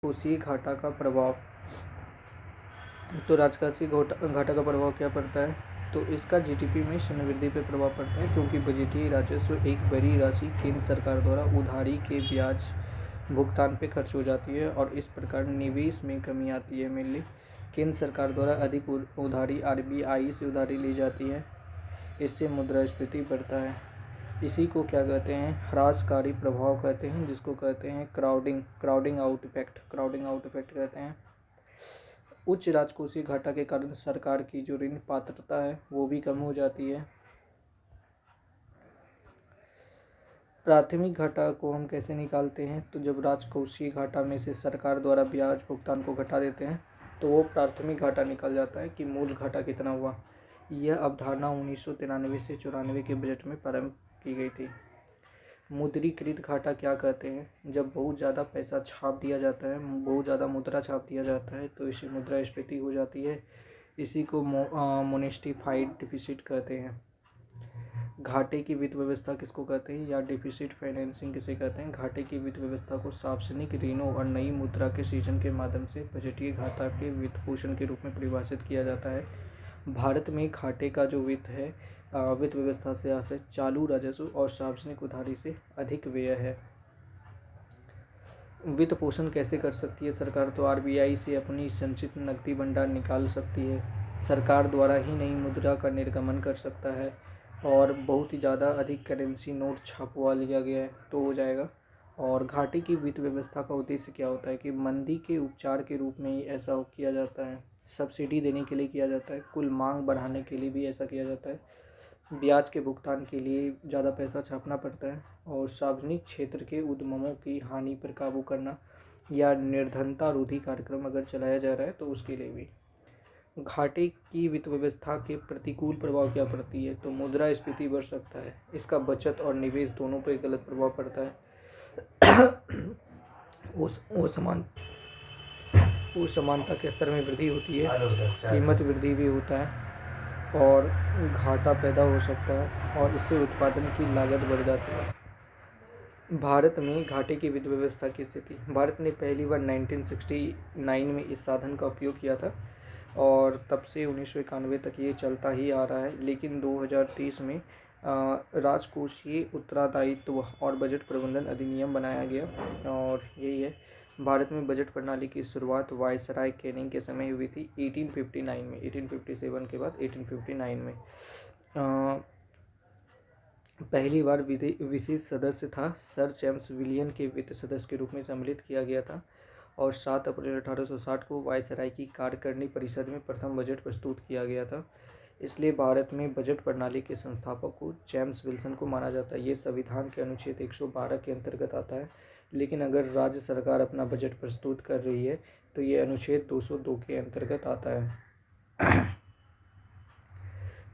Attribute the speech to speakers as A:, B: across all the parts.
A: कोसी घाटा का प्रभाव। तो राजकोषीय घाटा का प्रभाव क्या पड़ता है? तो इसका जीडीपी में शून्य वृद्धि पर प्रभाव पड़ता है, क्योंकि बजटीय राजस्व एक बड़ी राशि केंद्र सरकार द्वारा उधारी के ब्याज भुगतान पे खर्च हो जाती है और इस प्रकार निवेश में कमी आती है। मेनली केंद्र सरकार द्वारा अधिक उधारी आरबीआई से उधारी ली जाती है, इससे मुद्रास्फीति बढ़ता है। इसी को क्या कहते हैं? ह्रासकारी प्रभाव कहते हैं, जिसको कहते हैं क्राउडिंग आउट इफेक्ट कहते हैं। उच्च राजकोषीय घाटा के कारण सरकार की जो ऋण पात्रता है वो भी कम हो जाती है। प्राथमिक घाटा को हम कैसे निकालते हैं? तो जब राजकोषीय घाटा में से सरकार द्वारा ब्याज भुगतान को घटा देते हैं तो वो प्राथमिक घाटा निकल जाता है कि मूल घाटा कितना हुआ। यह अवधारणा 1993 से 94 के बजट में प्रारंभ की गई थी। मुद्रीकृत घाटा क्या कहते हैं? जब बहुत ज़्यादा पैसा छाप दिया जाता है, बहुत ज़्यादा मुद्रा छाप दिया जाता है तो इसे मुद्रास्फीति हो जाती है। इसी को मोनेस्टिफाइड डिफिसिट कहते हैं। घाटे की वित्त व्यवस्था किसको कहते हैं, या डिफिसिट फाइनेंसिंग किसे कहते हैं? घाटे की वित्त व्यवस्था को सार्वजनिक ऋणों और नई मुद्रा के सृजन के माध्यम से बजटीय घाटा के वित्त पोषण के रूप में परिभाषित किया जाता है। भारत में घाटे का जो वित्त है वित्त व्यवस्था से आशय चालू राजस्व और सार्वजनिक उधारी से अधिक व्यय है। वित्त पोषण कैसे कर सकती है सरकार? तो आरबीआई से अपनी संचित नकदी भंडार निकाल सकती है, सरकार द्वारा ही नई मुद्रा का निर्गमन कर सकता है और बहुत ही ज़्यादा अधिक करेंसी नोट छपवा लिया गया है तो हो जाएगा। और घाटे की वित्त व्यवस्था का उद्देश्य क्या होता है कि मंदी के उपचार के रूप में ही ऐसा किया जाता है, सब्सिडी देने के लिए किया जाता है, कुल मांग बढ़ाने के लिए भी ऐसा किया जाता है, ब्याज के भुगतान के लिए ज़्यादा पैसा छापना पड़ता है और सार्वजनिक क्षेत्र के उद्यमों की हानि पर काबू करना या निर्धनता रोधी कार्यक्रम अगर चलाया जा रहा है तो उसके लिए भी। घाटे की वित्त व्यवस्था के प्रतिकूल प्रभाव क्या पड़ती है? तो मुद्रास्फीति बढ़ सकता है, इसका बचत और निवेश दोनों पर गलत प्रभाव पड़ता है। असमानता के स्तर में वृद्धि होती है, कीमत वृद्धि भी होता है और घाटा पैदा हो सकता है और इससे उत्पादन की लागत बढ़ जाती है। भारत में घाटे की वित्त व्यवस्था की स्थिति। भारत ने पहली बार 1969 में इस साधन का उपयोग किया था और तब से 1991 तक ये चलता ही आ रहा है, लेकिन 2030 में राजकोषीय उत्तरदायित्व और बजट प्रबंधन अधिनियम बनाया गया और यही है। भारत में बजट प्रणाली की शुरुआत वायसराय केनिंग के समय हुई थी 1859 में, 1857 के बाद 1859 में। पहली बार विशेष सदस्य था सर जेम्स विलियन के वित्त सदस्य के रूप में सम्मिलित किया गया था और 7 अप्रैल 1860 को वायसराय की कार्यकारिणी परिषद में प्रथम बजट प्रस्तुत किया गया था। इसलिए भारत में बजट प्रणाली के संस्थापक को जेम्स विल्सन को माना जाता है। ये संविधान के अनुच्छेद 112 के अंतर्गत आता है, लेकिन अगर राज्य सरकार अपना बजट प्रस्तुत कर रही है तो ये अनुच्छेद 202 के अंतर्गत आता है।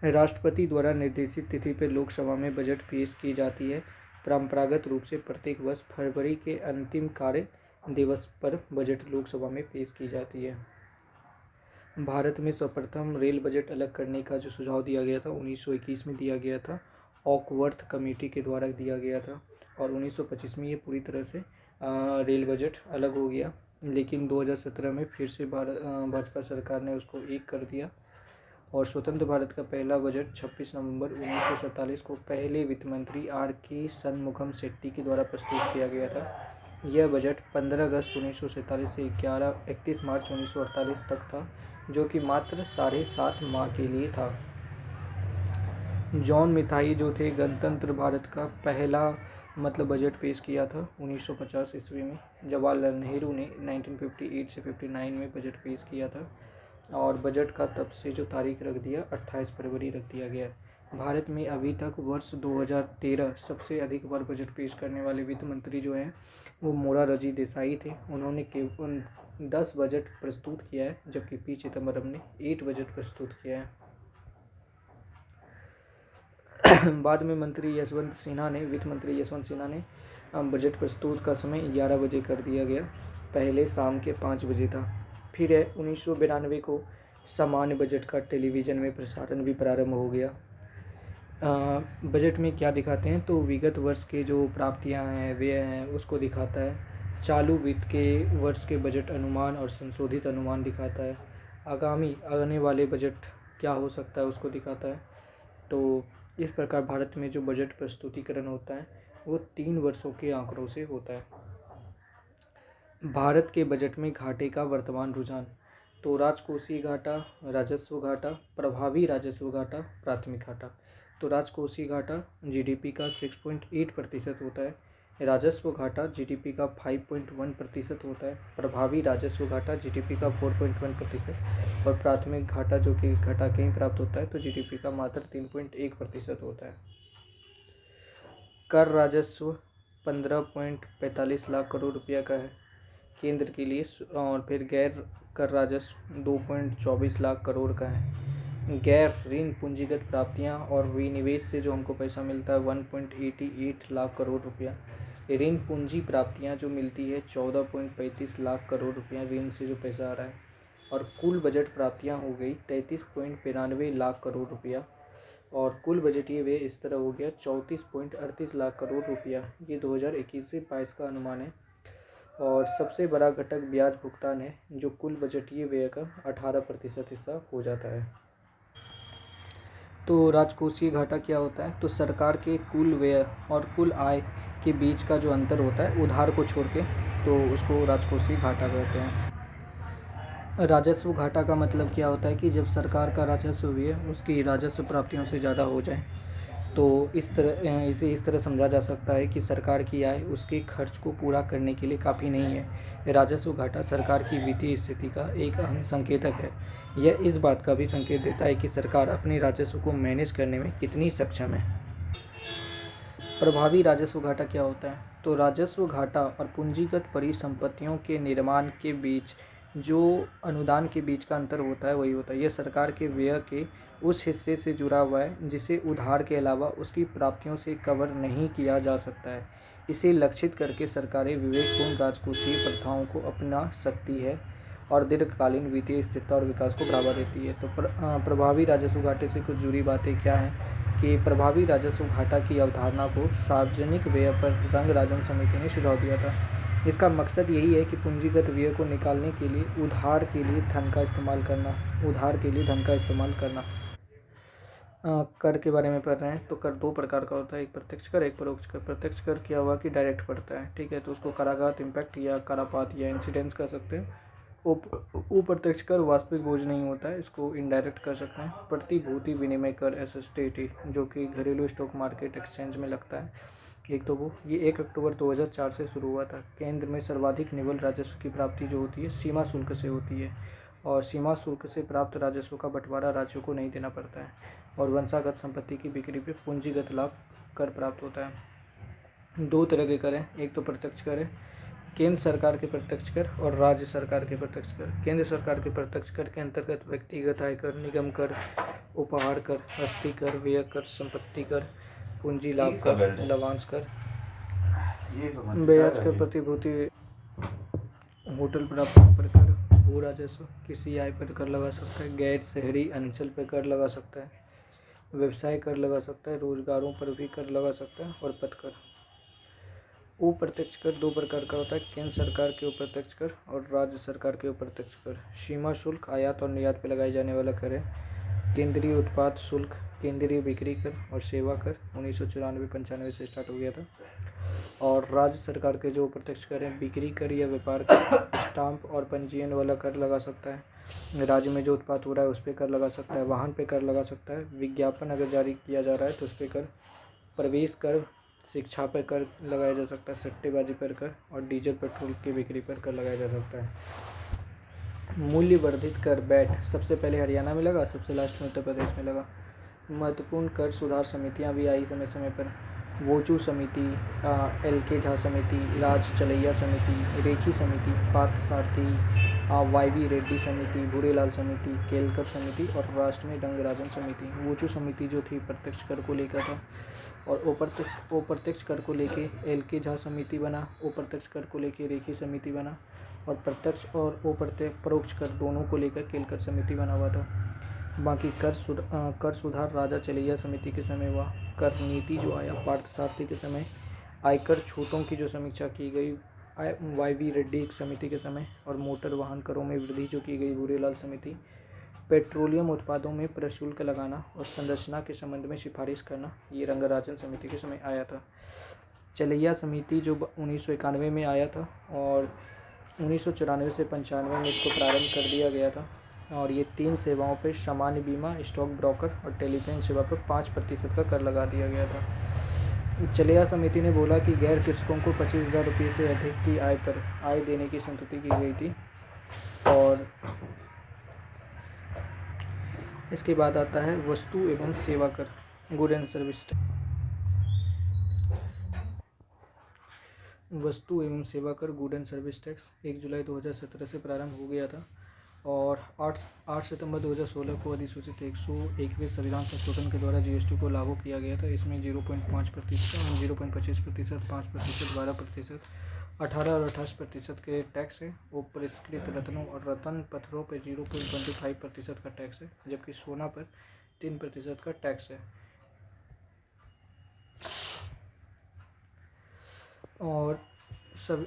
A: राष्ट्रपति द्वारा निर्देशित तिथि पर लोकसभा में बजट पेश की जाती है। परंपरागत रूप से प्रत्येक वर्ष फरवरी के अंतिम कार्य दिवस पर बजट लोकसभा में पेश की जाती है। भारत में सर्वप्रथम रेल बजट अलग करने का जो सुझाव दिया गया था 1921 में दिया गया था, ऑकवर्थ कमेटी के द्वारा दिया गया था और 1925 में ये पूरी तरह से रेल बजट अलग हो गया, लेकिन 2017 में फिर से भाजपा सरकार ने उसको एक कर दिया और स्वतंत्र भारत का पहला बजट 26 नवंबर 1947 को पहले वित्त मंत्री आर.के. शनमुगम शेट्टी के द्वारा प्रस्तुत किया गया था। यह बजट 15 अगस्त 1947 से 31 मार्च 1948 तक था, जो कि मात्र 7.5 माह के लिए था। जॉन मिथाई जो थे गणतंत्र भारत का पहला बजट पेश किया था 1950 ईस्वी में। जवाहरलाल नेहरू ने 1958 से 59 में बजट पेश किया था और बजट का तब से जो तारीख रख दिया 28 फरवरी रख दिया गया। भारत में अभी तक वर्ष 2013 सबसे अधिक बार बजट पेश करने वाले वित्त मंत्री जो हैं वो मोरारजी देसाई थे। उन्होंने केवल 10 बजट प्रस्तुत किया है, जबकि पी चिदम्बरम ने 8 बजट प्रस्तुत किया है। बाद में वित्त मंत्री यशवंत सिन्हा ने बजट प्रस्तुत का समय 11 बजे कर दिया गया, पहले शाम के 5 बजे था। फिर 1992 को सामान्य बजट का टेलीविज़न में प्रसारण भी प्रारंभ हो गया। बजट में क्या दिखाते हैं? तो विगत वर्ष के जो प्राप्तियां हैं, व्यय हैं, उसको दिखाता है। चालू वित्त के वर्ष के बजट अनुमान और संशोधित अनुमान दिखाता है। आने वाले बजट क्या हो सकता है उसको दिखाता है। तो इस प्रकार भारत में जो बजट प्रस्तुतिकरण होता है वो 3 वर्षों के आंकड़ों से होता है। भारत के बजट में घाटे का वर्तमान रुझान। तो राजकोषीय घाटा, राजस्व घाटा, प्रभावी राजस्व घाटा, प्राथमिक घाटा। तो राजकोषीय घाटा जीडीपी का 6.8% होता है, राजस्व घाटा जीडीपी का 5.1% होता है, प्रभावी राजस्व घाटा जीडीपी का 4.1% और प्राथमिक घाटा जो कि घाटा कहीं प्राप्त होता है तो जीडीपी का मात्र 3.1% होता है। कर राजस्व 15.45 लाख करोड़ रुपया का है केंद्र के लिए, और फिर गैर कर राजस्व 2.24 लाख करोड़ का है। गैर ऋण पूंजीगत प्राप्तियां और विनिवेश से जो हमको पैसा मिलता है 1.88 लाख करोड़ रुपया। ऋण पूंजी प्राप्तियां जो मिलती है 14.35 लाख करोड़ रुपया ऋण से जो पैसा आ रहा है, और कुल बजट प्राप्तियां हो गई 33.92 लाख करोड़ रुपया, और कुल बजटीय व्यय इस तरह हो गया 34.38 लाख करोड़ रुपया। ये 2021 से 22 का अनुमान है। और सबसे बड़ा घटक ब्याज भुगतान है जो कुल बजटीय व्यय का 18% हिस्सा हो जाता है। तो राजकोषीय घाटा क्या होता है? तो सरकार के कुल व्यय और कुल आय के बीच का जो अंतर होता है उधार को छोड़ के, तो उसको राजकोषीय घाटा कहते हैं। राजस्व घाटा का मतलब क्या होता है कि जब सरकार का राजस्व व्यय उसकी राजस्व प्राप्तियों से ज़्यादा हो जाए, तो इसे इस तरह समझा जा सकता है कि सरकार की आय उसके खर्च को पूरा करने के लिए काफ़ी नहीं है। राजस्व घाटा सरकार की वित्तीय स्थिति का एक अहम संकेतक है। यह इस बात का भी संकेत देता है कि सरकार अपने राजस्व को मैनेज करने में कितनी सक्षम है। प्रभावी राजस्व घाटा क्या होता है? तो राजस्व घाटा और पूंजीगत परिसंपत्तियों के निर्माण के बीच जो अनुदान के बीच का अंतर होता है वही होता है। यह सरकार के व्यय के उस हिस्से से जुड़ा हुआ है जिसे उधार के अलावा उसकी प्राप्तियों से कवर नहीं किया जा सकता है। इसे लक्षित करके सरकारें विवेकपूर्ण राजकोषीय प्रथाओं को अपना सकती है और दीर्घकालीन वित्तीय स्थिरता और विकास को बढ़ावा देती है। तो प्रभावी राजस्व घाटे से कुछ जुड़ी बातें क्या हैं कि प्रभावी राजस्व घाटा की अवधारणा को सार्वजनिक व्यय पर रंगराजन समिति ने सुझाव दिया था। इसका मकसद यही है कि पूंजीगत व्यय को निकालने के लिए उधार के लिए धन का इस्तेमाल करना। कर के बारे में पढ़ रहे हैं तो कर 2 प्रकार का होता है, एक प्रत्यक्ष कर, एक परोक्ष कर। प्रत्यक्ष कर क्या हुआ कि डायरेक्ट पड़ता है, ठीक है, तो उसको कराघात इम्पैक्ट या करापात या इंसिडेंस कर सकते हैं। अप्रत्यक्ष कर वास्तविक बोझ नहीं होता है, इसको इनडायरेक्ट कर सकते हैं। प्रतिभूति विनिमय कर एसएसटी जो कि घरेलू स्टॉक मार्केट एक्सचेंज में लगता है, एक तो वो ये 1 अक्टूबर 2004 से शुरू हुआ था। केंद्र में सर्वाधिक निवल राजस्व की प्राप्ति जो होती है सीमा शुल्क से होती है, और सीमा शुल्क से प्राप्त राजस्व का बंटवारा राज्यों को नहीं देना पड़ता है, और वंशागत संपत्ति की बिक्री पे पूंजीगत लाभ कर प्राप्त होता है। 2 तरह के कर हैं, एक तो प्रत्यक्ष कर है, केंद्र सरकार के प्रत्यक्ष कर, और राज्य सरकार के प्रत्यक्ष कर। केंद्र सरकार के प्रत्यक्ष कर के अंतर्गत व्यक्तिगत आयकर, निगम कर, उपहार कर, अस्थि कर, व्यय कर, संपत्ति कर, पूंजी लाभ कर, लवांश कर, ब्याज कर, प्रतिभूति होटल प्राप्ति पर कर, भू राजस्व, किसी आय पर कर लगा सकता है, गैर शहरी अंचल पर कर लगा सकता है, व्यवसाय कर लगा सकता है, रोजगारों पर भी कर लगा सकता है, और पद कर। अप्रत्यक्ष कर 2 प्रकार का होता है, केंद्र सरकार के अप्रत्यक्ष कर और राज्य सरकार के अप्रत्यक्ष कर। सीमा शुल्क आयात और निर्यात पर लगाए जाने वाला कर है। केंद्रीय उत्पाद शुल्क, केंद्रीय बिक्री कर और सेवा कर 1994-95 से स्टार्ट हो गया था। और राज्य सरकार के जो अप्रत्यक्ष कर हैं, बिक्री कर या व्यापार कर, स्टाम्प और पंजीयन वाला कर लगा सकता है, राज्य में जो उत्पाद हो रहा है उस पर कर लगा सकता है, वाहन पे कर लगा सकता है, विज्ञापन अगर जारी किया जा रहा है तो उस पर कर, प्रवेश कर, शिक्षा पर कर लगाया जा सकता है, सट्टेबाजी पर कर, और डीजल पेट्रोल की बिक्री पर कर लगाया जा सकता है। मूल्य वर्धित कर वैट सबसे पहले हरियाणा में लगा, सबसे लास्ट में उत्तर प्रदेश में लगा। महत्वपूर्ण कर सुधार समितियां भी आई समय समय पर, वोचू समिति, LK झा समिति, राज चलैया समिति, रेखी समिति, पार्थ सारथी, YV रेड्डी समिति, भूरेलाल समिति, केलकर समिति और राष्ट्र में रंगराजन समिति। वोचू समिति जो थी प्रत्यक्ष कर को लेकर था, और अप्रत्यक्ष कर को लेके LK झा समिति बना, अप्रत्यक्ष कर को लेके रेखी समिति बना, और प्रत्यक्ष और परोक्ष कर दोनों को लेकर केलकर समिति बना हुआ था। बाकी कर सुधार राजा चलैया समिति के समय हुआ। कर नीति जो आया पार्थ सारथी के समय। आयकर छूटों की जो समीक्षा की गई YV रेड्डी समिति के समय और मोटर वाहन करों में वृद्धि जो की गई भूरेलाल समिति, पेट्रोलियम उत्पादों में प्रशुल्क लगाना और संरचना के संबंध में सिफारिश करना, ये रंगराजन समिति के समय आया था। चलैया समिति जो 1991 में आया था और 1994 से 95 में इसको प्रारंभ कर दिया गया था और ये 3 सेवाओं पर सामान्य बीमा, स्टॉक ब्रोकर और टेलीफोन सेवा पर 5% का कर लगा दिया गया था। चलैया समिति ने बोला कि गैर कृषकों को 25,000 रुपये से अधिक की आय पर आय देने की संतुष्टि की गई थी। और इसके बाद आता है वस्तु एवं सेवा कर, गुड एंड सर्विस टैक्स। वस्तु एवं सेवा कर गुड एंड सर्विस टैक्स 1 जुलाई 2017 से प्रारंभ हो गया था और 8 सितंबर 2016 को अधिसूचित 101वें संविधान संशोधन के द्वारा GST को लागू किया गया था। इसमें 0.5%, 0.25%, 5%, 12%, 18 और 28% के टैक्स है। उपरिष्कृत रत्नों और रत्न पत्थरों पर 0.25% का टैक्स है, जबकि सोना पर 3% का टैक्स है। और सब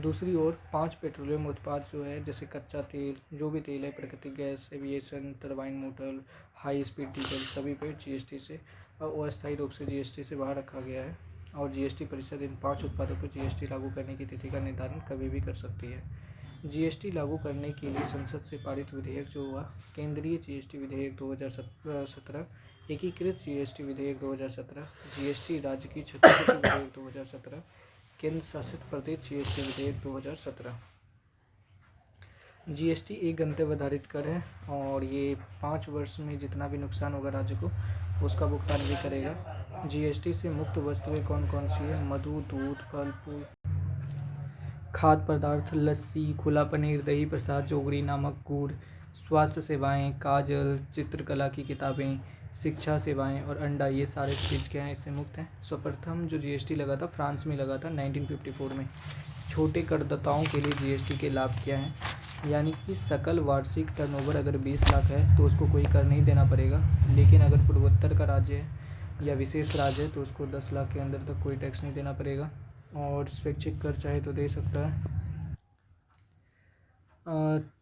A: दूसरी ओर 5 पेट्रोलियम उत्पाद जो है, जैसे कच्चा तेल, जो भी तेल है, प्राकृतिक gas, aviation, turbine motor, high speed diesel, सभी पे GST से अस्थायी रूप से GST से बाहर रखा गया है। और GST परिषद इन 5 उत्पादों पर GST लागू करने की तिथि का निर्धारण कभी भी कर सकती है। GST लागू करने के लिए संसद से पारित विधेयक जो हुआ, केंद्रीय GST विधेयक 2017, एकीकृत GST विधेयक 2017, GST राज्य की क्षतिपूर्ति विधेयक 2017, केंद्र शासित प्रदेश GST विधेयक 2017। GST एक गंतव्य आधारित कर है और ये 5 वर्ष में जितना भी नुकसान होगा राज्य को, उसका भुगतान भी करेगा। GST से मुक्त वस्तुएं कौन कौन सी है? मधु, दूध, फल फूल, खाद्य पदार्थ, लस्सी, खुला पनीर, दही, प्रसाद, जोगरी, नमक, गुड़, स्वास्थ्य सेवाएं, काजल, चित्रकला की किताबें, शिक्षा सेवाएं और अंडा, ये सारे चीज़ क्या हैं, इससे मुक्त हैं। सर्वप्रथम जो GST लगा था फ्रांस में लगा था 1954 में। छोटे करदाताओं के लिए GST के लाभ क्या हैं? यानी कि सकल वार्षिक टर्नओवर अगर 20 लाख है तो उसको कोई कर नहीं देना पड़ेगा, लेकिन अगर पूर्वोत्तर का राज्य है या विशेष राज्य है तो उसको 10 लाख के अंदर तक कोई टैक्स नहीं देना पड़ेगा। और स्वैच्छिक कर चाहे तो दे सकता है।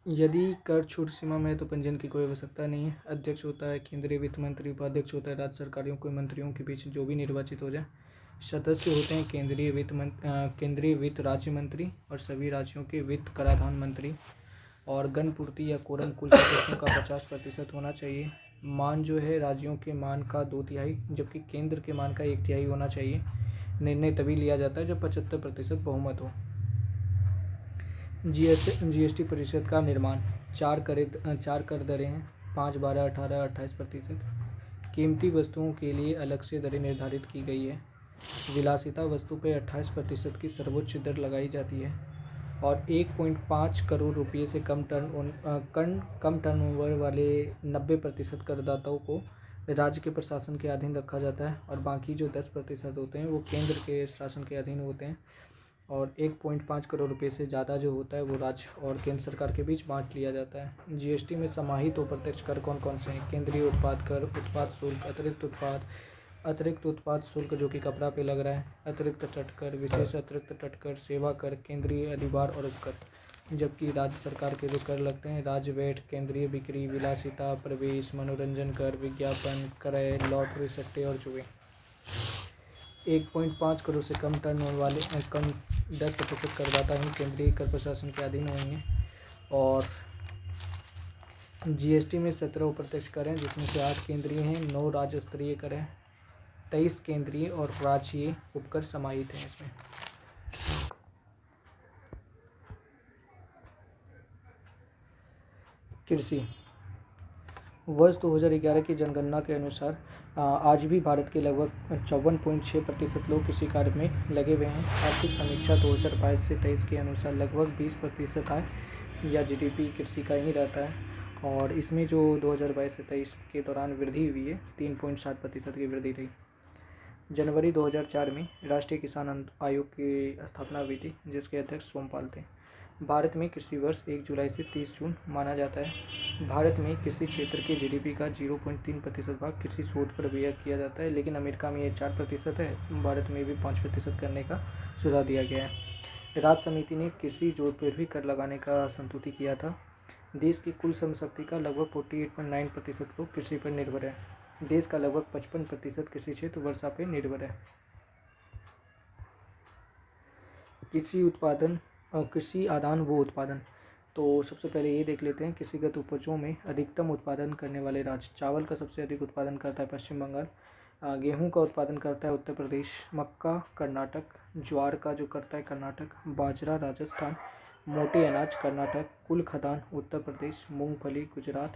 A: यदि कर छूट सीमा में है तो पंजीयन की कोई आवश्यकता नहीं है। अध्यक्ष होता है केंद्रीय वित्त मंत्री, उपाध्यक्ष होता है राज्य सरकारों के मंत्रियों के बीच जो भी निर्वाचित हो जाए। सदस्य होते हैं केंद्रीय वित्त राज्य मंत्री और सभी राज्यों के वित्त कराधान मंत्री। और गणपूर्ति या कोरम कुल सदस्यों का 50% होना चाहिए। मान जो है राज्यों के मान का 2/3 जबकि केंद्र के मान का 1/3 होना चाहिए। निर्णय तभी लिया जाता है जब 75% बहुमत हो। GST परिषद का निर्माण 4 कर दरें हैं, 5, 12, 18, 28%। कीमती वस्तुओं के लिए अलग से दरें निर्धारित की गई है। विलासिता वस्तु पर 28% की सर्वोच्च दर लगाई जाती है और 1.5 करोड़ रुपये से कम टर्नओवर वाले 90% करदाताओं को राज्य के प्रशासन के अधीन रखा जाता है और बाकी जो 10% होते हैं वो केंद्र के शासन के अधीन होते हैं। और 1.5 करोड़ रुपये से ज़्यादा जो होता है वो राज्य और केंद्र सरकार के बीच बांट लिया जाता है। GST में समाहित और प्रत्यक्ष कर कौन कौन से हैं? केंद्रीय उत्पाद कर, उत्पाद शुल्क, अतिरिक्त उत्पाद शुल्क जो कि कपड़ा पे लग रहा है, अतिरिक्त तटकर, विशेष अतिरिक्त तटकर, सेवा कर, केंद्रीय अधिभार और उपकर। जबकि राज्य सरकार के जो कर लगते हैं, राज्य वैट, केंद्रीय बिक्री, विलासिता, प्रवेश, मनोरंजन कर, विज्ञापन, क्रय, लॉटरी, सट्टे और जुए। 1.5 करोड़ से कम टर्नओवर वाले 10% करदाता ही केंद्रीय कर प्रशासन के अधीन होंगे। और GST में 17 अप्रत्यक्ष कर हैं, जिसमें से 8 केंद्रीय हैं, 9 राज्य स्तरीय कर हैं, 23 केंद्रीय और राज्यीय उपकर समाहित हैं इसमें। कृषि वर्ष 2011 की जनगणना के अनुसार आज भी भारत के लगभग 54.6% लोग कृषि कार्य में लगे हुए हैं। आर्थिक समीक्षा 2022 से 23 के अनुसार लगभग 20% आय या GDP कृषि का ही रहता है और इसमें जो 2022 से 23 के दौरान वृद्धि हुई है 3.7% की वृद्धि रही। जनवरी 2004 में राष्ट्रीय किसान आयोग की स्थापना हुई थी, जिसके अध्यक्ष सोमपाल थे। भारत में कृषि वर्ष 1 जुलाई से 30 जून माना जाता है। भारत में कृषि क्षेत्र के GDP का 0.3% भाग कृषि शोध पर व्यय किया जाता है, लेकिन अमेरिका में ये 4% है। भारत में भी 5% करने का सुझाव दिया गया है। राज्य समिति ने कृषि जोत पर भी कर लगाने का संतुति किया था। देश की कुल श्रम शक्ति का लगभग 48.9% लोग कृषि पर निर्भर है। देश का लगभग 55% कृषि क्षेत्र वर्षा पर निर्भर है। कृषि उत्पादन और कृषि आदान व उत्पादन। तो सबसे पहले ये देख लेते हैं कृषिगत उपजों में अधिकतम उत्पादन करने वाले राज्य। चावल का सबसे अधिक उत्पादन करता है पश्चिम बंगाल। गेहूं का उत्पादन करता है उत्तर प्रदेश। मक्का कर्नाटक। ज्वार का जो करता है कर्नाटक। बाजरा राजस्थान। मोटे अनाज कर्नाटक। कुल खाद्यान्न उत्तर प्रदेश। मूंगफली गुजरात।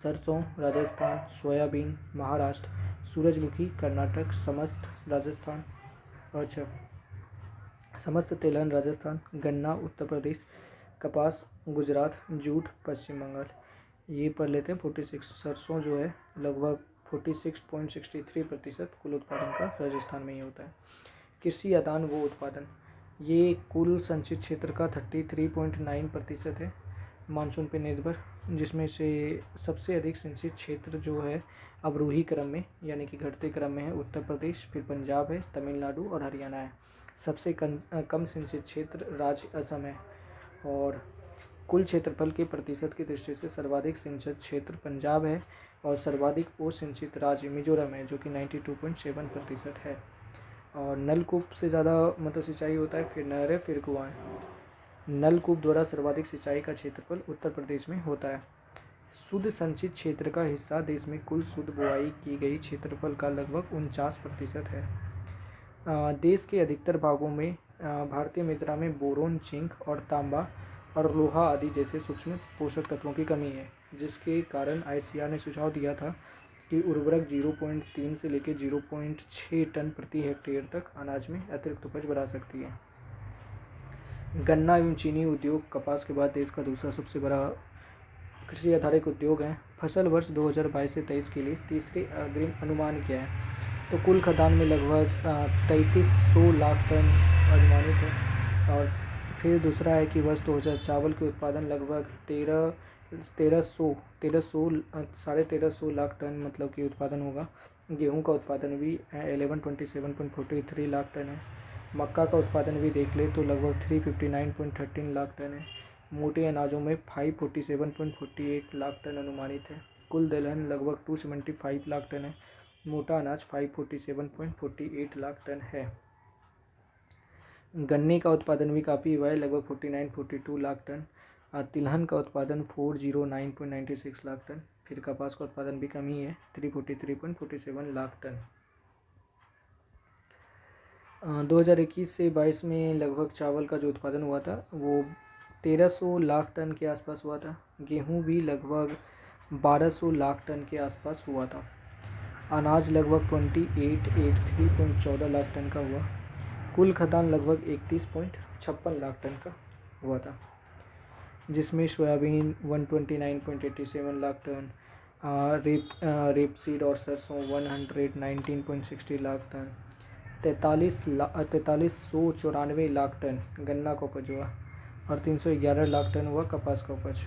A: सरसों राजस्थान। सोयाबीन महाराष्ट्र। सूरजमुखी कर्नाटक। समस्त तिलहन राजस्थान। गन्ना उत्तर प्रदेश। कपास गुजरात। जूट पश्चिम बंगाल। ये पढ़ लेते हैं 46। सरसों जो है लगभग 46.63% कुल उत्पादन का राजस्थान में ही होता है। कृषि आदान व उत्पादन ये कुल संचित क्षेत्र का 33.9% है मानसून पर निर्भर, जिसमें से सबसे अधिक सिंचित क्षेत्र जो है अवरोही क्रम में यानी कि घटते क्रम में है उत्तर प्रदेश, फिर पंजाब है, तमिलनाडु और हरियाणा है। सबसे कम सिंचित क्षेत्र राज्य असम है। और कुल क्षेत्रफल के प्रतिशत की दृष्टि से सर्वाधिक सिंचित क्षेत्र पंजाब है और सर्वाधिक असिंचित राज्य मिजोरम है जो कि 92.7% है। और नलकूप से ज़्यादा मतलब सिंचाई होता है, फिर नहर है, फिर कुआं है। नलकूप द्वारा सर्वाधिक सिंचाई का क्षेत्रफल उत्तर प्रदेश में होता है। शुद्ध संचित क्षेत्र का हिस्सा देश में कुल शुद्ध बुआई की गई क्षेत्रफल का लगभग 49% है। देश के अधिकतर भागों में भारतीय मृदा में बोरोन, जिंक और तांबा और लोहा आदि जैसे सूक्ष्म पोषक तत्वों की कमी है, जिसके कारण ICAR ने सुझाव दिया था कि उर्वरक 0.3 से लेकर 0.6 टन प्रति हेक्टेयर तक अनाज में अतिरिक्त उपज बढ़ा सकती है। गन्ना एवं चीनी उद्योग कपास के बाद देश का दूसरा सबसे बड़ा कृषि आधारित उद्योग है। फसल वर्ष 2022 से 23 के लिए तीसरे अग्रिम अनुमान क्या है? तो कुल खाद्यान्न में लगभग 3300 लाख टन अनुमानित है। और फिर दूसरा है कि वर्ष 2000 चावल के उत्पादन लगभग 1300 लाख टन मतलब कि उत्पादन होगा। गेहूं का उत्पादन भी 1127.43 लाख टन है। मक्का का उत्पादन भी देख ले तो लगभग 359.13 लाख टन है। मोटे अनाजों में 547.48 लाख टन अनुमानित है। कुल दलहन लगभग 275 लाख टन है। मोटा अनाज 547.48 लाख टन है। गन्ने का उत्पादन भी काफ़ी हुआ है, लगभग 49.42 लाख टन। तिलहन का उत्पादन 409.96 लाख टन। फिर कपास का उत्पादन भी कम ही है, 343.47 लाख टन। 2021 से 22 में लगभग चावल का जो उत्पादन हुआ था वो 1300 लाख टन के आसपास हुआ था। गेहूं भी लगभग 1200 लाख टन के आसपास हुआ था। अनाज लगभग 2883.14 लाख टन का हुआ। कुल खाद्यान्न लगभग 31.56 लाख टन का हुआ था, जिसमें सोयाबीन 129.87 लाख टन, रेपसीड और सरसों 119.60 लाख टन, 4394 लाख टन गन्ना का उपज हुआ और 311 लाख टन हुआ कपास का उपज।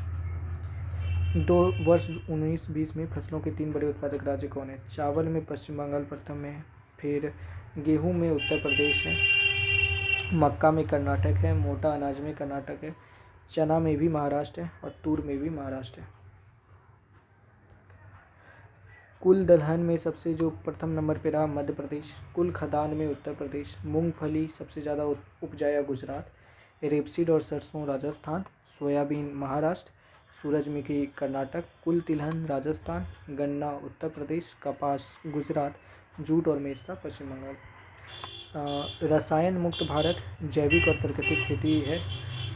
A: वर्ष 19-20 में फसलों के 3 बड़े उत्पादक राज्य कौन है? चावल में पश्चिम बंगाल प्रथम में है, फिर गेहूं में उत्तर प्रदेश है, मक्का में कर्नाटक है, मोटा अनाज में कर्नाटक है, चना में भी महाराष्ट्र है और तूर में भी महाराष्ट्र है। कुल दलहन में सबसे जो प्रथम नंबर पर रहा मध्य प्रदेश। कुल खाद्यान्न में उत्तर प्रदेश। मूंगफली सबसे ज़्यादा उपजाया गुजरात। रेपसीड और सरसों राजस्थान। सोयाबीन महाराष्ट्र। सूरजमुखी कर्नाटक। कुल तिलहन राजस्थान। गन्ना उत्तर प्रदेश। कपास गुजरात। जूट और मेस्ता पश्चिम बंगाल। रसायन मुक्त भारत जैविक और प्राकृतिक खेती है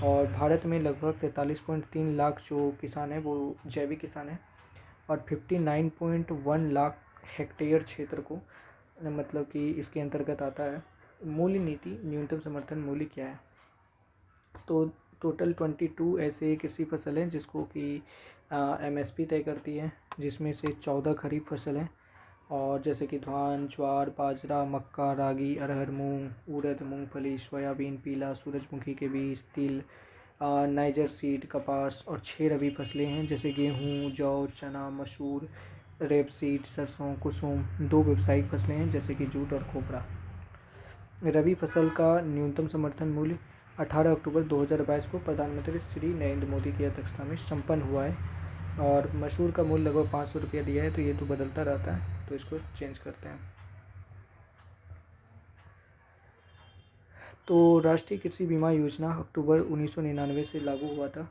A: और भारत में लगभग 43.3 लाख जो किसान हैं वो जैविक किसान हैं और 59.1 लाख हेक्टेयर क्षेत्र को मतलब कि इसके अंतर्गत आता है। मूल्य नीति न्यूनतम समर्थन मूल्य क्या है? तो टोटल 22 ऐसे कृषि फसल हैं जिसको कि MSP तय करती है, जिसमें से 14 खरीफ फसल हैं और जैसे कि धान, ज्वार, बाजरा, मक्का, रागी, अरहर, मूंग, उड़द, मूंगफली, सोयाबीन, पीला, सूरजमुखी के बीज, तिल, नाइजर सीड, कपास और 6 रबी फसलें हैं जैसे गेहूं, जौ, चना, मसूर, रेपसीड, सरसों, कुसुम। 2 व्यावसायिक फसलें हैं जैसे कि जूट और खोपरा। रबी फसल का न्यूनतम समर्थन मूल्य 18 अक्टूबर 2022 को प्रधानमंत्री श्री नरेंद्र मोदी की अध्यक्षता में संपन्न हुआ है। और मसूर का मूल्य लगभग 500 रुपया दिया है, तो ये तो बदलता रहता है, तो इसको चेंज करते हैं। तो राष्ट्रीय कृषि बीमा योजना अक्टूबर 1999 से लागू हुआ था।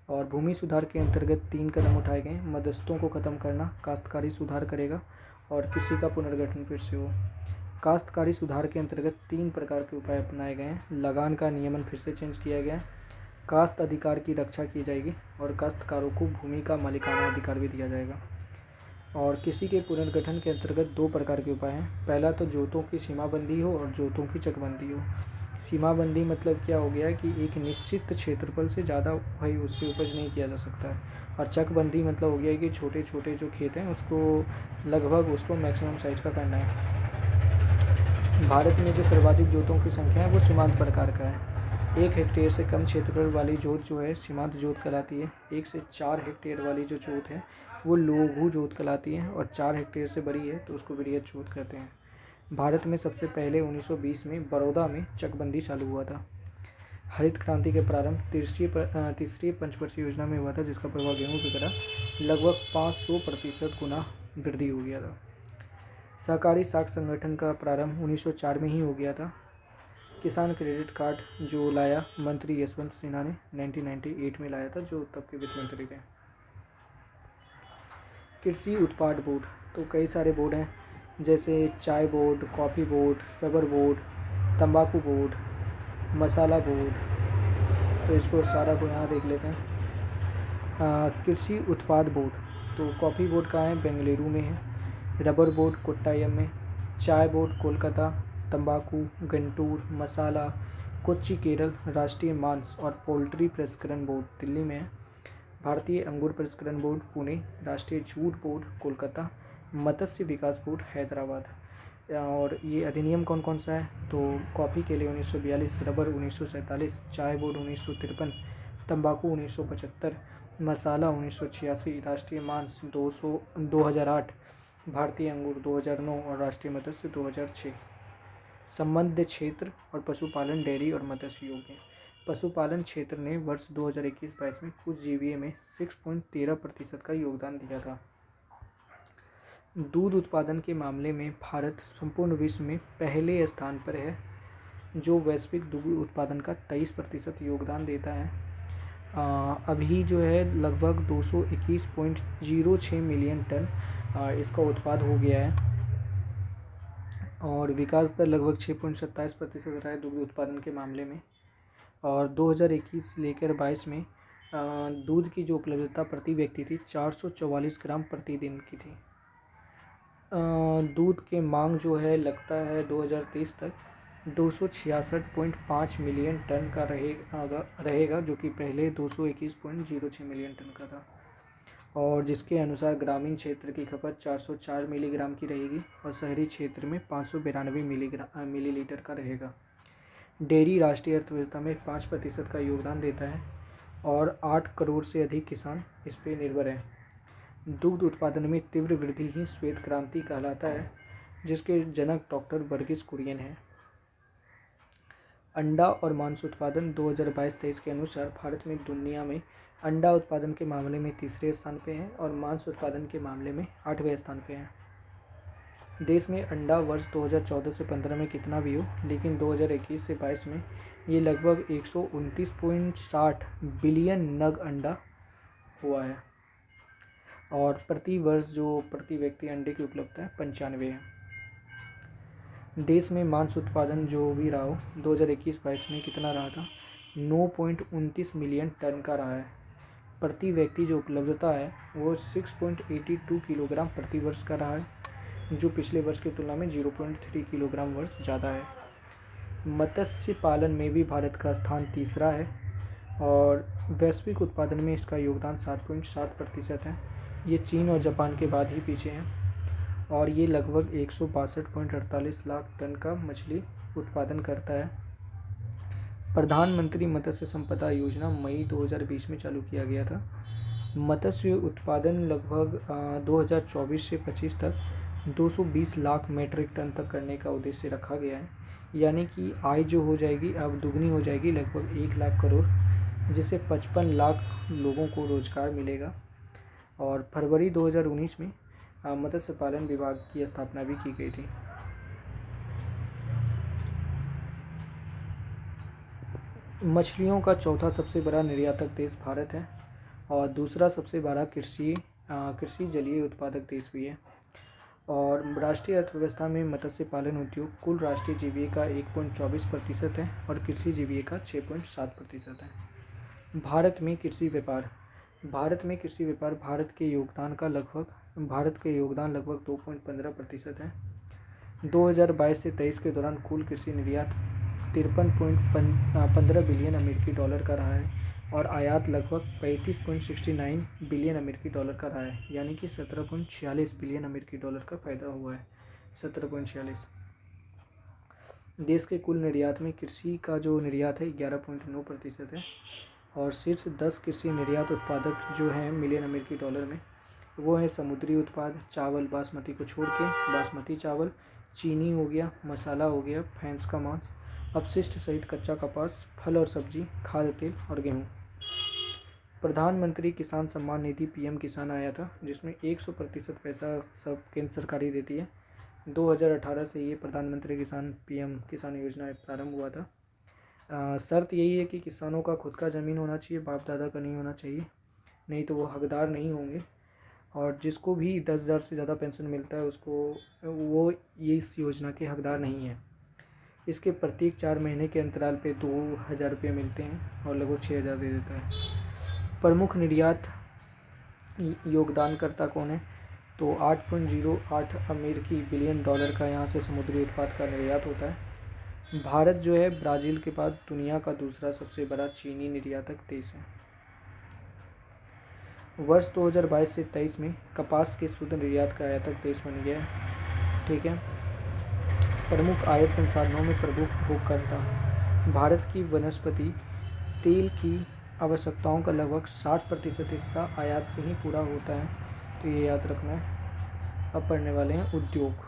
A: और भूमि सुधार के अंतर्गत 3 कदम उठाए गए। मध्यस्थों को ख़त्म करना, काश्तकारी सुधार करेगा और कृषि का पुनर्गठन फिर से हो। काश्तकारी सुधार के अंतर्गत 3 प्रकार के उपाय अपनाए गए हैं। लगान का नियमन फिर से चेंज किया गया है। काश्त अधिकार की रक्षा की जाएगी और काश्तकारों को भूमि का मालिकाना अधिकार भी दिया जाएगा। और कृषि के पुनर्गठन के अंतर्गत 2 प्रकार के उपाय हैं। पहला तो जोतों की सीमाबंदी हो और जोतों की चकबंदी हो। सीमाबंदी मतलब क्या हो गया कि एक निश्चित क्षेत्रफल से ज़्यादा भाई उससे उपज नहीं किया जा सकता है। और चकबंदी मतलब हो गया कि छोटे छोटे जो खेत हैं उसको लगभग उसको मैक्सिमम साइज का करना है। भारत में जो सर्वाधिक जोतों की संख्या है वो सीमांत प्रकार का है। 1 हेक्टेयर से कम क्षेत्रफल वाली जोत जो है सीमांत जोत कहलाती है। 1 से 4 हेक्टेयर वाली जो जोत है वो लघु जोत कहलाती है। और 4 हेक्टेयर से बड़ी है तो उसको वृहद जोत कहते हैं। भारत में सबसे पहले 1920 में बड़ौदा में चकबंदी चालू हुआ था। हरित क्रांति के प्रारंभ तीसरी पंचवर्षीय योजना में हुआ था, जिसका प्रभाव गेहूं की तरह लगभग 500% गुना वृद्धि हो गया था। सहकारी साख संगठन का प्रारंभ 1904 में ही हो गया था। किसान क्रेडिट कार्ड जो लाया मंत्री यशवंत सिन्हा ने 1998 में लाया था, जो तब के वित्त मंत्री थे। कृषि उत्पाद बोर्ड, तो कई सारे बोर्ड हैं, जैसे चाय board, coffee board, rubber board, तंबाकू बोर्ड, मसाला बोर्ड। तो इसको सारा को यहाँ देख लेते हैं। कृषि उत्पाद बोर्ड, तो कॉफ़ी बोर्ड कहाँ है? बेंगलुरु में है। रबर बोर्ड कोट्टायम में। चाय बोर्ड कोलकाता। तंबाकू, गंटूर, मसाला, कोच्चि केरल। राष्ट्रीय मांस और पोल्ट्री प्रसंस्करण बोर्ड दिल्ली में है। भारतीय अंगूर प्रसंस्करण बोर्ड पुणे। राष्ट्रीय जूट बोर्ड कोलकाता। मत्स्य विकास बोर्ड हैदराबाद। और ये अधिनियम कौन कौन सा है? तो कॉफ़ी के लिए 1942, रबर 1947, चाय बोर्ड 1953, तंबाकू 1975, मसाला 1986, राष्ट्रीय मांस 2008, भारतीय अंगूर 2009 और राष्ट्रीय मत्स्य 2006। संबद्ध क्षेत्र और पशुपालन, डेयरी और मत्स्य उद्योग। पशुपालन क्षेत्र ने वर्ष 2021-22 में कुछ जीवीए में 6.13% का योगदान दिया था। दूध उत्पादन के मामले में भारत संपूर्ण विश्व में पहले स्थान पर है, जो वैश्विक दूध उत्पादन का 23% योगदान देता है। अभी जो है लगभग 221.06 मिलियन टन इसका उत्पाद हो गया है। और विकास दर लगभग 6.27% रहा है दूध उत्पादन के मामले में। और 2021 लेकर 22 में दूध की जो उपलब्धता प्रति व्यक्ति थी 444 ग्राम प्रतिदिन की थी। दूध के मांग जो है लगता है 2023 तक 266.5 मिलियन टन का रहेगा, जो कि पहले 221.06 मिलियन टन का था। और जिसके अनुसार ग्रामीण क्षेत्र की खपत 404 मिलीग्राम की रहेगी और शहरी क्षेत्र में 592 मिलीलीटर का रहेगा। डेयरी राष्ट्रीय अर्थव्यवस्था में 5% का योगदान देता है और 8 करोड़ से अधिक किसान इस पर निर्भर हैं। दुग्ध उत्पादन में तीव्र वृद्धि ही श्वेत क्रांति कहलाता है, जिसके जनक डॉक्टर वर्गीस कुरियन हैं। अंडा और मांस उत्पादन 2022-23 के अनुसार भारत में दुनिया में अंडा उत्पादन के मामले में तीसरे स्थान पे है और मांस उत्पादन के मामले में 8वें स्थान पे है। देश में अंडा वर्ष 2014 से 15 में कितना भी हो, लेकिन 2021 से 22 में ये लगभग 129.60 बिलियन नग अंडा हुआ है। और प्रति वर्ष जो प्रति व्यक्ति अंडे की उपलब्धता है 95 है। देश में मांस उत्पादन जो भी रहा हो 2021-22 में कितना रहा था? 9.29 मिलियन टन का रहा है। प्रति व्यक्ति जो उपलब्धता है वो 6.82 किलोग्राम प्रति वर्ष का रहा है, जो पिछले वर्ष की तुलना में 0.3 किलोग्राम वर्ष ज़्यादा है। मत्स्य पालन में भी भारत का स्थान तीसरा है और वैश्विक उत्पादन में इसका योगदान 7.7% है। ये चीन और जापान के बाद ही पीछे हैं और ये लगभग 162.48 लाख टन का मछली उत्पादन करता है। प्रधानमंत्री मत्स्य संपदा योजना मई 2020 में चालू किया गया था। मत्स्य उत्पादन लगभग 2024 से 25 तक 220 लाख मीट्रिक टन तक करने का उद्देश्य रखा गया है। यानी कि आय जो हो जाएगी अब दुगनी हो जाएगी, लगभग 1 लाख करोड़, जिससे 55 लाख लोगों को रोजगार मिलेगा। और फरवरी 2019 में मत्स्य पालन विभाग की स्थापना भी की गई थी। मछलियों का चौथा सबसे बड़ा निर्यातक देश भारत है और दूसरा सबसे बड़ा कृषि जलीय उत्पादक देश भी है। और राष्ट्रीय अर्थव्यवस्था में मत्स्य पालन उद्योग कुल राष्ट्रीय जीवीए का 1.24% है और कृषि जीवीए का 6.7% है। भारत में कृषि व्यापार भारत के योगदान लगभग 2.15% है। 2022 से 23 के दौरान कुल कृषि निर्यात 53.15 बिलियन अमेरिकी डॉलर का रहा है और आयात लगभग 35.69 बिलियन अमेरिकी डॉलर का रहा है, यानी कि 17.46 बिलियन अमेरिकी डॉलर का फायदा हुआ है। 17.46। देश के कुल निर्यात में कृषि का जो निर्यात है 11.9% है और शीर्ष 10 कृषि निर्यात उत्पादक जो हैं मिलियन अमेरिकी डॉलर में, वो है समुद्री उत्पाद, चावल बासमती को छोड़ के, बासमती चावल, चीनी हो गया, मसाला हो गया, भैंस का मांस, अपशिष्ट सहित कच्चा कपास, फल और सब्जी, खाद्य तेल और गेहूँ। प्रधानमंत्री किसान सम्मान निधि पीएम किसान आया था, जिसमें 100% पैसा सब केंद्र सरकार ही देती है। 2018 से ये प्रधानमंत्री पीएम किसान योजना प्रारंभ हुआ था। शर्त यही है कि किसानों का खुद का ज़मीन होना चाहिए, बाप दादा का नहीं होना चाहिए, नहीं तो वो हकदार नहीं होंगे। और जिसको भी 10,000 से ज़्यादा पेंशन मिलता है वो इस योजना के हकदार नहीं है। इसके प्रत्येक 4 महीने के अंतराल पे 2,000 रुपये मिलते हैं और लगभग 6,000 दे देता है। प्रमुख निर्यात योगदानकर्ता कौन है? तो 8.08 अमेरिकी बिलियन डॉलर का यहाँ से समुद्री उत्पाद का निर्यात होता है। भारत जो है ब्राज़ील के बाद दुनिया का दूसरा सबसे बड़ा चीनी निर्यातक देश है। वर्ष 2022 से 23 में कपास के शुद्ध निर्यात का आयातक देश बन गया है। ठीक है। प्रमुख आयात संसाधनों में प्रमुख उपभोगकर्ता भारत की वनस्पति तेल की आवश्यकताओं का लगभग 60% हिस्सा आयात से ही पूरा होता है, तो ये याद रखना है। अब पढ़ने वाले हैं उद्योग।